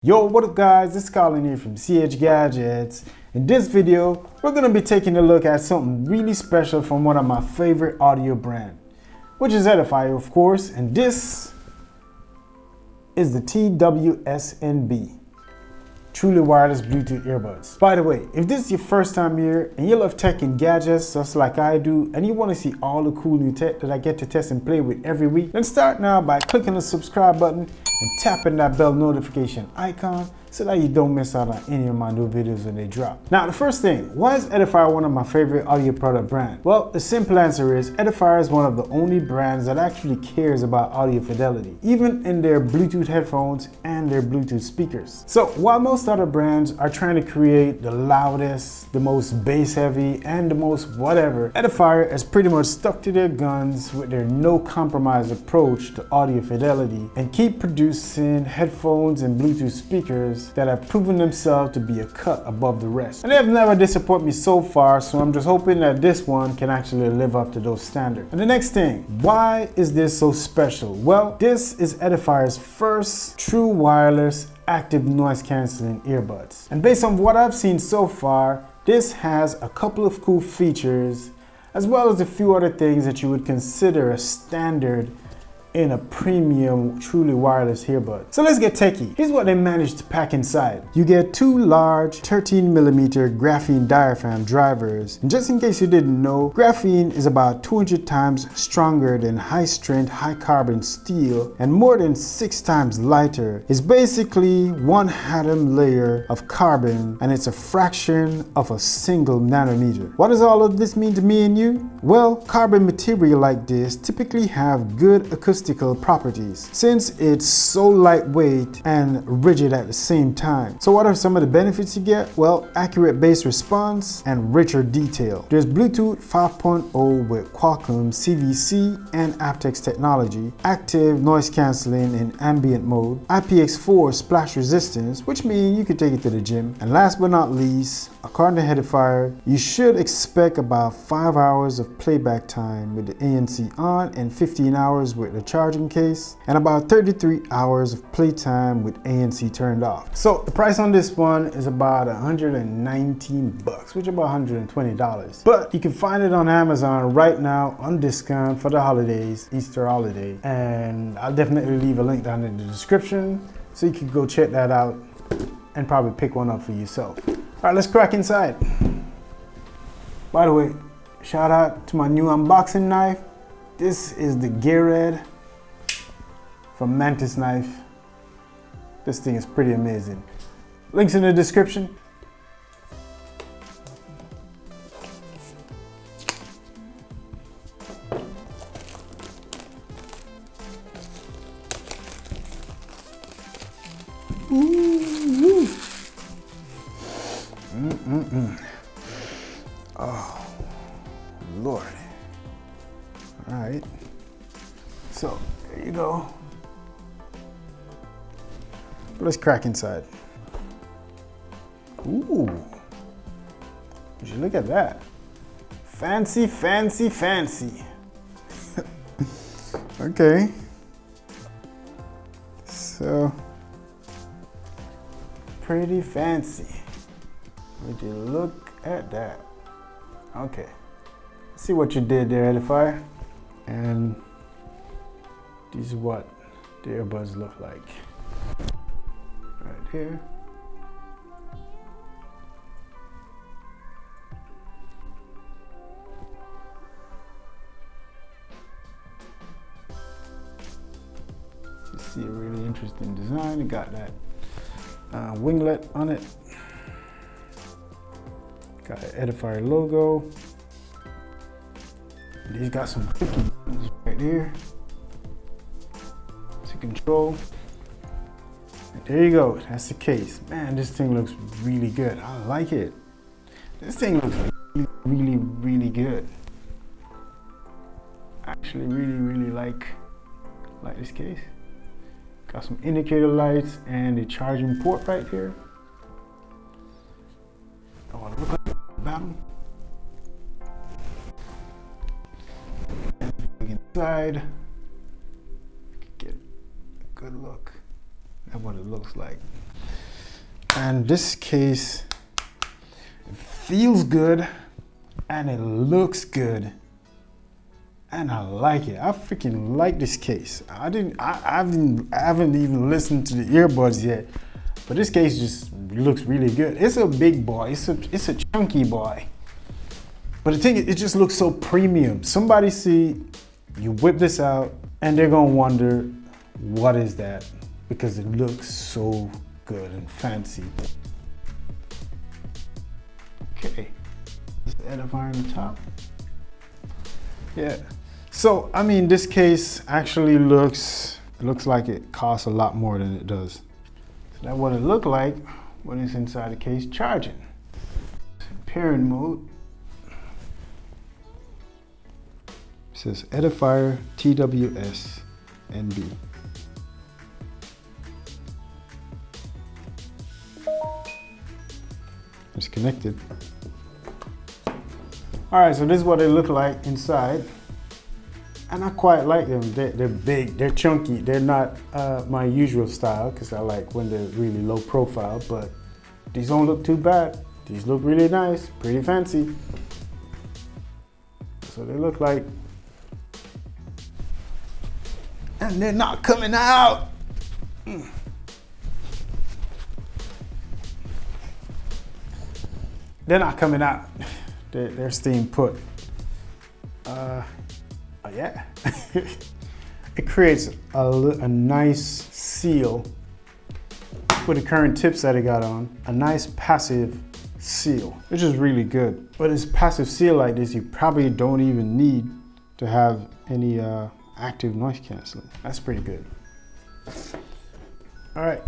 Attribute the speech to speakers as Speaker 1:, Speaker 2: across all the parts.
Speaker 1: Yo, what up guys, it's Colin here from CH Gadgets. In this video, we're going to be taking a look at something really special from one of my favorite audio brands, which is Edifier of course, and this is the TWS NB. Truly wireless Bluetooth earbuds. By the way, if this is your first time here and you love tech and gadgets just like I do, and you want to see all the cool new tech that I get to test and play with every week, then start now by clicking the subscribe button and tapping that bell notification icon so that you don't miss out on any of my new videos when they drop. Now, the first thing, why is Edifier one of my favorite audio product brands? Well, the simple answer is Edifier is one of the only brands that actually cares about audio fidelity, even in their Bluetooth headphones and their Bluetooth speakers. So while most other brands are trying to create the loudest, the most bass heavy, and the most whatever, Edifier has pretty much stuck to their guns with their no compromise approach to audio fidelity and keep producing headphones and Bluetooth speakers that have proven themselves to be a cut above the rest. And they have never disappointed me so far, so I'm just hoping that this one can actually live up to those standards. And the next thing, why is this so special? Well, this is Edifier's first true wireless active noise cancelling earbuds. And based on what I've seen so far, this has a couple of cool features as well as a few other things that you would consider a standard in a premium truly wireless earbud. So let's get techie. Here's what they managed to pack inside. You get two large 13mm graphene diaphragm drivers. And just in case you didn't know, graphene is about 200 times stronger than high strength, high carbon steel and more than 6 times lighter. It's basically one atom layer of carbon and it's a fraction of a single nanometer. What does all of this mean to me and you? Well, carbon material like this typically have good acoustical properties since it's so lightweight and rigid at the same time. So what are some of the benefits you get? Well, accurate bass response and richer detail. There's Bluetooth 5.0 with Qualcomm CVC and aptX technology, active noise cancelling in ambient mode, IPX4 splash resistance, which means you could take it to the gym. And last but not least, according to Edifier, you should expect about 5 hours of playback time with the ANC on and 15 hours with the charging case, and about 33 hours of playtime with ANC turned off. So the price on this one is about 119 bucks, which is about $120. But you can find it on Amazon right now on discount for the holidays, Easter holiday. And I'll definitely leave a link down in the description so you can go check that out and probably pick one up for yourself. All right, let's crack inside. By the way, shout out to my new unboxing knife. This is the Geared from Mantis Knife. This thing is pretty amazing. Links in the description. Ooh. Oh, Lord. All right. So, there you go. Let's crack inside. Ooh. Would you look at that? Fancy, fancy, fancy. Okay. So, pretty fancy. Would you look at that? Okay. See what you did there, Edifier. And this is what the earbuds look like. Right here. You see a really interesting design. It got that winglet on it. Got an Edifier logo. And he's got some clicky buttons right here to control. And there you go, that's the case. Man, this thing looks really good. I like it. This thing looks really, really good. Actually, really like this case. Got some indicator lights and a charging port right here. I want to look at the bottom. Look inside. Get a good look at what it looks like. And this case feels good and it looks good. And I like it. I freaking like this case. I haven't even listened to the earbuds yet, but this case just looks really good. It's a big boy. It's a chunky boy. But the thing is, it just looks so premium. Somebody see you whip this out and they're gonna wonder, what is that? Because it looks so good and fancy. Okay, this Edifier on the top. Yeah. So, I mean, this case actually looks like it costs a lot more than it does. So that's what it looked like when it's inside the case charging. Pairing mode. It says Edifier TWS NB. It's connected. All right, so this is what they look like inside. And I quite like them. They're big, they're chunky. They're not my usual style, because I like when they're really low profile, but these don't look too bad. These look really nice, pretty fancy. So they look like, and they're not coming out. They're not coming out. They're steam put. Yeah. It creates a nice seal with the current tips that it got on. A nice passive seal, which is really good. But this passive seal like this, you probably don't even need to have any active noise canceling. That's pretty good. All right.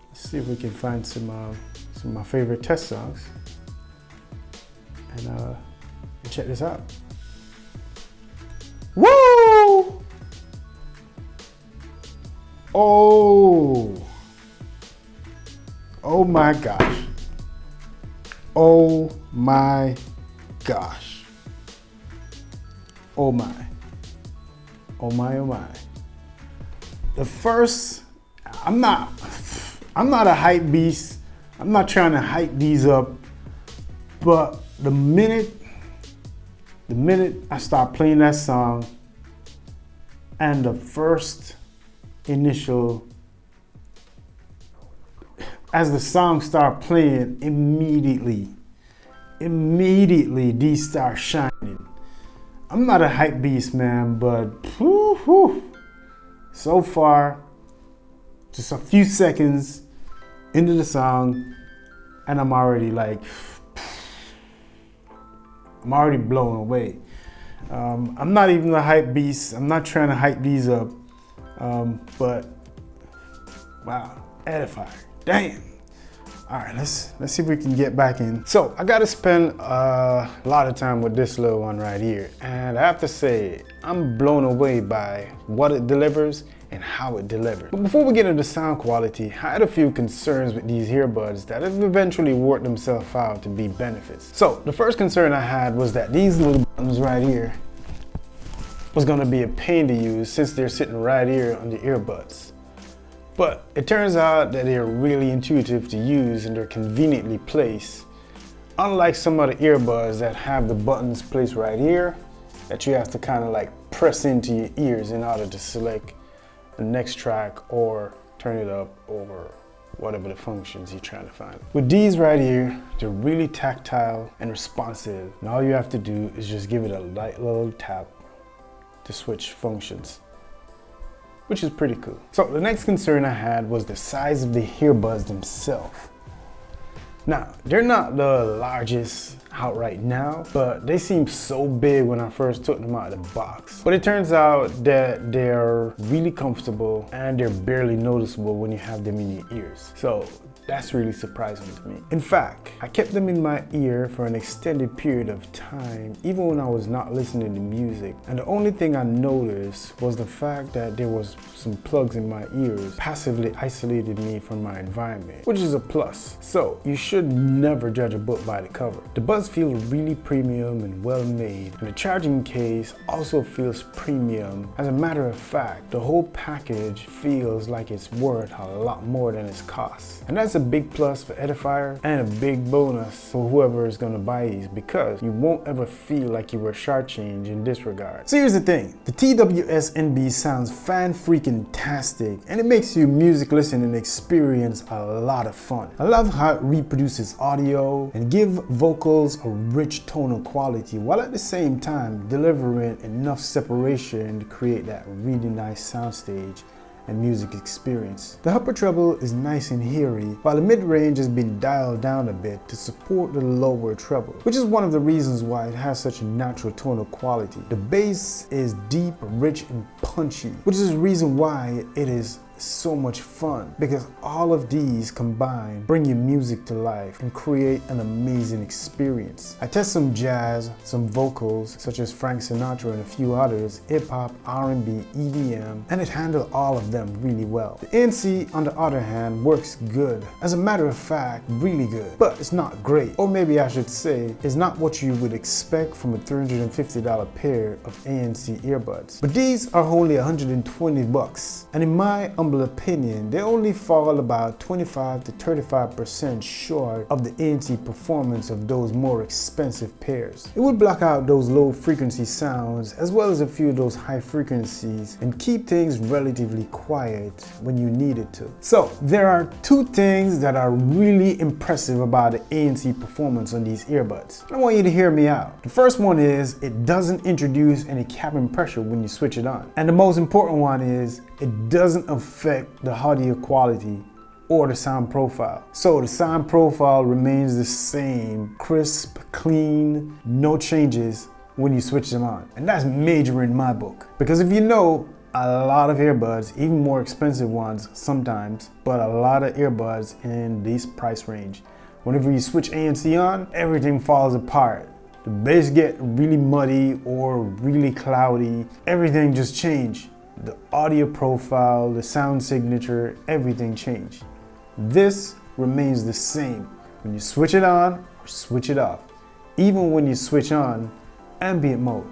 Speaker 1: Let's see if we can find some of my favorite test songs. And check this out. Woo! Oh! Oh my gosh. Oh my gosh. Oh my. Oh my, oh my. The first, I'm not a hype beast. I'm not trying to hype these up, but the minute I start playing that song and the first initial, as the song start playing, immediately these start shining. I'm not a hype beast, man, but so far, just a few seconds into the song, and I'm already like, I'm already blown away. I'm not even a hype beast. I'm not trying to hype these up, but wow, Edifier, damn. All right, let's see if we can get back in. So I gotta spend a lot of time with this little one right here, and I have to say, I'm blown away by what it delivers and how it delivers. But before we get into sound quality, I had a few concerns with these earbuds that have eventually worked themselves out to be benefits. So the first concern I had was that these little buttons right here was gonna be a pain to use since they're sitting right here on the earbuds. But it turns out that they're really intuitive to use and they're conveniently placed. Unlike some other earbuds that have the buttons placed right here, that you have to kind of like press into your ears in order to select the next track or turn it up or whatever the functions you're trying to find. With these right here, they're really tactile and responsive. And all you have to do is just give it a light little tap to switch functions, which is pretty cool. So the next concern I had was the size of the earbuds themselves. Now, they're not the largest out right now, but they seem so big when I first took them out of the box. But it turns out that they're really comfortable and they're barely noticeable when you have them in your ears. So that's really surprising to me. In fact, I kept them in my ear for an extended period of time, even when I was not listening to music. And the only thing I noticed was the fact that there was some plugs in my ears passively isolated me from my environment, which is a plus. So you should never judge a book by the cover. The buds does feel really premium and well made, and the charging case also feels premium. As a matter of fact, the whole package feels like it's worth a lot more than its cost. And that's a big plus for Edifier and a big bonus for whoever is gonna buy these, because you won't ever feel like you were shortchanged in this regard. So here's the thing, the TWS NB sounds fan-freaking-tastic, and it makes your music listening experience a lot of fun. I love how it reproduces audio and give vocals a rich tonal quality, while at the same time delivering enough separation to create that really nice soundstage and music experience. The upper treble is nice and heary, while the mid-range has been dialed down a bit to support the lower treble, which is one of the reasons why it has such a natural tonal quality. The bass is deep, rich, and punchy, which is the reason why it is so much fun, because all of these combined bring your music to life and create an amazing experience. I test some jazz, some vocals such as Frank Sinatra and a few others, hip-hop, R&B, EDM, and it handled all of them really well. The ANC, on the other hand, works good. As a matter of fact, really good, but it's not great. Or maybe I should say, it's not what you would expect from a $350 pair of ANC earbuds. But these are only 120 bucks, and in my humble opinion, they only fall about 25 to 35% short of the ANC performance of those more expensive pairs. It would block out those low frequency sounds as well as a few of those high frequencies and keep things relatively quiet when you need it to. So there are two things that are really impressive about the ANC performance on these earbuds. I want you to hear me out. The first one is it doesn't introduce any cabin pressure when you switch it on. And the most important one is it doesn't affect the audio quality or the sound profile. So the sound profile remains the same, crisp, clean, no changes when you switch them on. And that's major in my book. Because if you know, a lot of earbuds, even more expensive ones sometimes, but a lot of earbuds in this price range, whenever you switch ANC on, everything falls apart. The bass get really muddy or really cloudy, everything just changed. The audio profile, the sound signature, everything changed. This remains the same when you switch it on or switch it off. Even when you switch on ambient mode,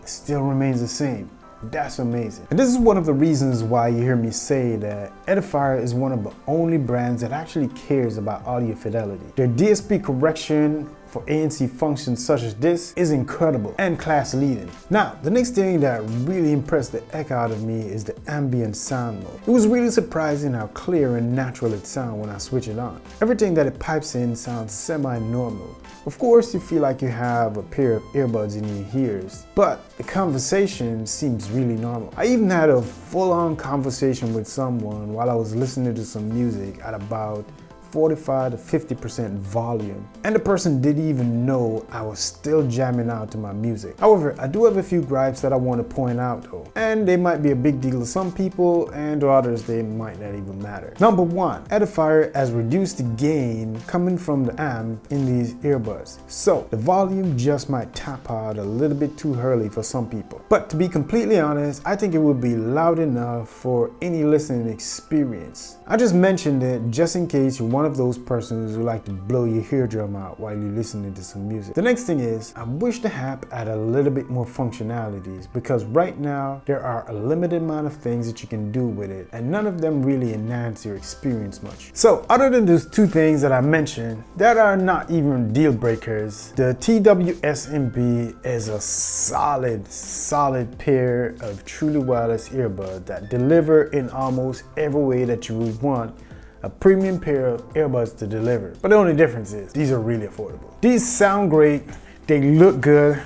Speaker 1: it still remains the same. That's amazing. And this is one of the reasons why you hear me say that Edifier is one of the only brands that actually cares about audio fidelity. Their DSP correction for ANC functions such as this is incredible and class leading. Now, the next thing that really impressed the heck out of me is the ambient sound mode. It was really surprising how clear and natural it sounds when I switch it on. Everything that it pipes in sounds semi-normal. Of course, you feel like you have a pair of earbuds in your ears, but the conversation seems really normal. I even had a full-on conversation with someone while I was listening to some music at about 45 to 50% volume, and the person didn't even know I was still jamming out to my music. However, I do have a few gripes that I want to point out though, and they might be a big deal to some people, and to others they might not even matter. Number one, Edifier has reduced the gain coming from the amp in these earbuds, so the volume just might tap out a little bit too early for some people. But to be completely honest, I think it would be loud enough for any listening experience. I just mentioned it just in case you're one of those persons who like to blow your eardrum out while you're listening to some music. The next thing is, I wish the app had a little bit more functionalities, because right now there are a limited amount of things that you can do with it, and none of them really enhance your experience much. So other than those two things that I mentioned that are not even deal breakers, the TWS NB is a solid pair of truly wireless earbuds that deliver in almost every way that you would want a premium pair of earbuds to deliver. But the only difference is these are really affordable. These sound great, they look good,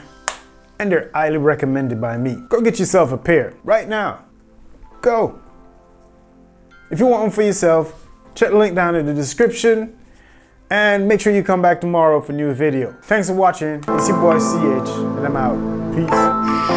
Speaker 1: and they're highly recommended by me. Go get yourself a pair right now. Go. If you want one for yourself, check the link down in the description, and make sure you come back tomorrow for a new video. Thanks for watching. It's your boy CH, and I'm out. Peace.